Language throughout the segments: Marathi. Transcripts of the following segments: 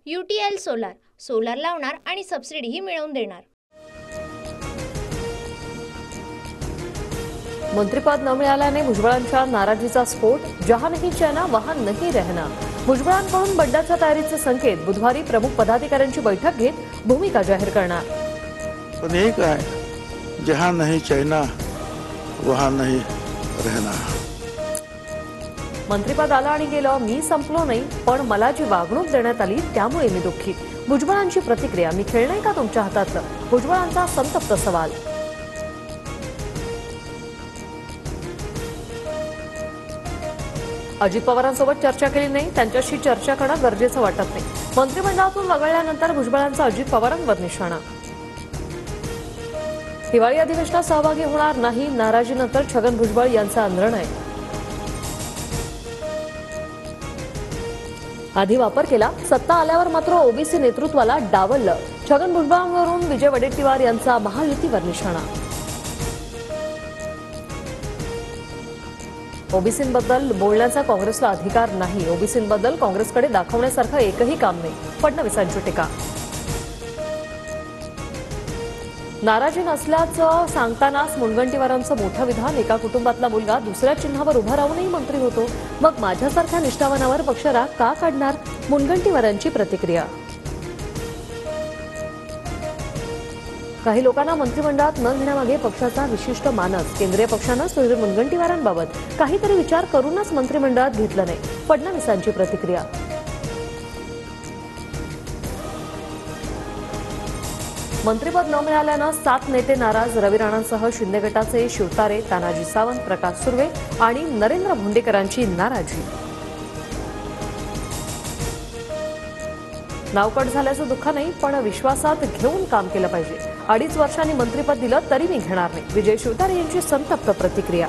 UTL सोलार लावणार आणि सबसिडीही मिळवून देणार। मंत्रिपद न मिळाल्याने भुजबळांच्या नाराजीचा स्फोट, जहां नहीं चैना वहां नहीं रहना। भुजबळांकडून बंडाच्या तयारीचे संकेत, बुधवारी प्रमुख पदाधिकाऱ्यांची बैठक घेत भूमिका जाहीर करणार। पण एक आहे, जहां नहीं चैना वहां नहीं रहना। मंत्रिपद आलं आणि गेलं, मी संपलो नाही, पण मला जी वागणूक देण्यात आली त्यामुळे मी दुःखी। भुजबळांची प्रतिक्रिया, मी खेळणंय का तुमच्या हातातलं? भुजबळांचा संतप्त सवाल। अजित पवारांसोबत चर्चा केली नाही, त्यांच्याशी चर्चा करणं गरजेचं वाटत नाही। मंत्रिमंडळातून वगळल्यानंतर भुजबळांचा अजित पवारांवर निशाणा। हिवाळी अधिवेशनात सहभागी होणार नाही, नाराजीनंतर छगन भुजबळ यांचा निर्णय। आधी वापर केला, सत्ता आल्यावर मात्र ओबीसी नेतृत्वाला डावललं। छगन भुजबळांवरून विजय वडेट्टीवार यांचा महायुतीवर निशाणा। ओबीसींबद्दल बोलण्याचा काँग्रेसला अधिकार नाही, ओबीसींबद्दल काँग्रेसकडे दाखवण्यासारखं एकही काम नाही, फडणवीसांची टीका। नाराजी नसल्याचं सांगतानाच मुनगंटीवारांचं मोठं विधान, एका कुटुंबातला मुलगा दुसऱ्या चिन्हावर उभा राहूनही मंत्री होतो, मग माझ्यासारख्या निष्ठावानावर पक्ष राग का काढणार? मुनगंटीवारांची प्रतिक्रिया। काही लोकांना मंत्रिमंडळात न घेण्यामागे पक्षाचा विशिष्ट मानस, केंद्रीय पक्षानं सुधीर मुनगंटीवारांबाबत काहीतरी विचार करूनच मंत्रिमंडळात घेतलं नाही, फडणवीसांची प्रतिक्रिया। मंत्रिपद न मिळाल्यानं 7 नेते नाराज, रवी राणांसह शिंदे गटाचे शिवतारे, तानाजी सावंत, प्रकाश सुर्वे आणि नरेंद्र भोंडेकरांची नाराजी। नाव कट झाल्याचं दुःख नाही, पण विश्वासात घेऊन काम केलं पाहिजे। 2.5 वर्षांनी मंत्रिपद दिलं तरी मी घेणार नाही, विजय शिवतारे यांची संतप्त प्रतिक्रिया।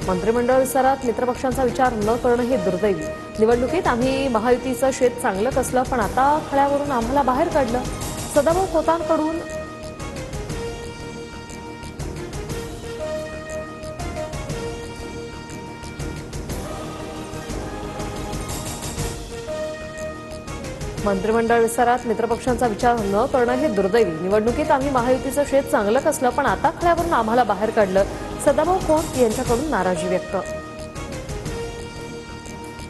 मंत्रिमंडळ विस्तारात मित्रपक्षांचा विचार न करणं हे दुर्दैवी। निवडणुकीत आम्ही महायुतीचं शेत चांगलं कसलं, पण आता खळ्यावरून आम्हाला बाहेर काढलं। सदाभाऊ खोतांकडून मंत्रिमंडळ विस्तारात मित्रपक्षांचा विचार न करणं हे दुर्दैवी। निवडणुकीत आम्ही महायुतीचं शेत चांगलं कसलं, पण आता खळ्यावरून आम्हाला बाहेर काढलं। सदाभाऊ खोत यांच्याकडून नाराजी व्यक्त।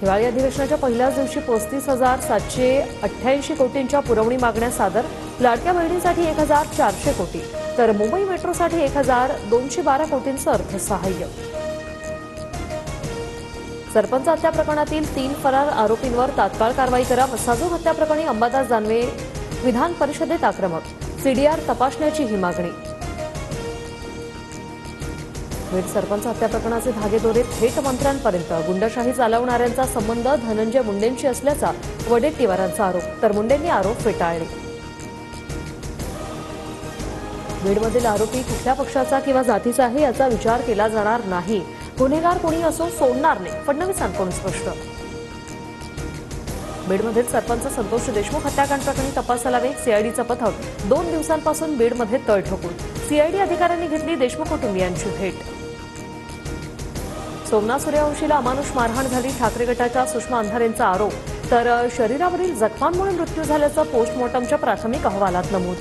हिवाळी अधिवेशनाच्या पहिल्याच दिवशी 35,788 कोटींच्या पुरवणी मागण्या सादर। लाडक्या बहिणींसाठी 1,400 कोटी, तर मुंबई मेट्रोसाठी 1,212 कोटींचं अर्थसहाय्य। सरपंच हत्या प्रकरणातील 3 फरार आरोपींवर तात्काळ कारवाई करा। मसाजो हत्या प्रकरणी अंबादास दानवे विधान परिषदेत आक्रमक, सीडीआर तपासण्याची ही मागणी। बीड सरपंच हत्या प्रकरणाचे धागेदोरे थेट मंत्र्यांपर्यंत, गुंडशाही चालवणाऱ्यांचा संबंध धनंजय मुंडेंशी असल्याचा वडेट्टीवारांचा आरोप, तर मुंडेंनी आरोप फेटाळले। बीडमधील आरोपी कुठल्या पक्षाचा किंवा जातीचा आहे याचा विचार केला जाणार नाही, गुन्हेगार कोणी असो सोडणार नाही, फडणवीसांकडून स्पष्ट। बीडमधील सरपंच संतोष देशमुख हत्याकांड प्रकरणी तपास चालवे, सीआयडीचं पथक 2 दिवसांपासून बीडमध्ये तळ ठोकून, सीआयडी अधिकाऱ्यांनी घेतली देशमुख कुटुंबियांची भेट। सोमनाथ सूर्यवंशीला अमानुष मारहाण झाली, ठाकरे गटाच्या सुषमा अंधारेंचा आरोप, तर शरीरावरील जखमांमुळे मृत्यू झाल्याचं पोस्टमॉर्टमच्या प्राथमिक अहवालात नमूद।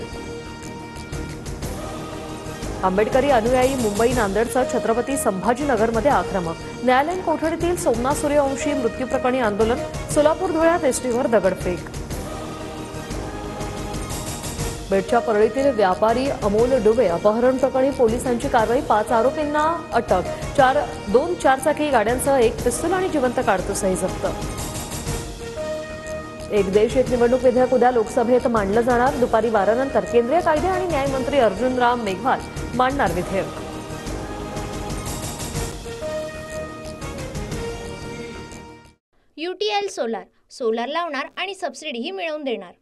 आंबेडकरी अनुयायी मुंबई नांदेडसह छत्रपती संभाजीनगरमध्ये आक्रमक, न्यायालयीन कोठडीतील सोमनाथ सूर्यवंशी मृत्यू प्रकरणी आंदोलन, सोलापूर धुळ्यात एसटीवर दगडफेक। बेडच्या परळीतील व्यापारी अमोल डुबे अपहरण प्रकरणी पोलिसांची कारवाई, 5 आरोपींना अटक, 2 चारचाकी गाड्यांसह 1 पिस्तूल आणि जिवंत काडतूसही जप्त। एक देश एक निवडणूक विधेयक उद्या लोकसभेत मांडलं जाणार, दुपारी 12 नंतर केंद्रीय कायदे आणि न्याय मंत्री अर्जुन राम मेघवाल मांडणार विधेयक। UTL सोलार लावणार आणि सबसिडीही मिळवून देणार।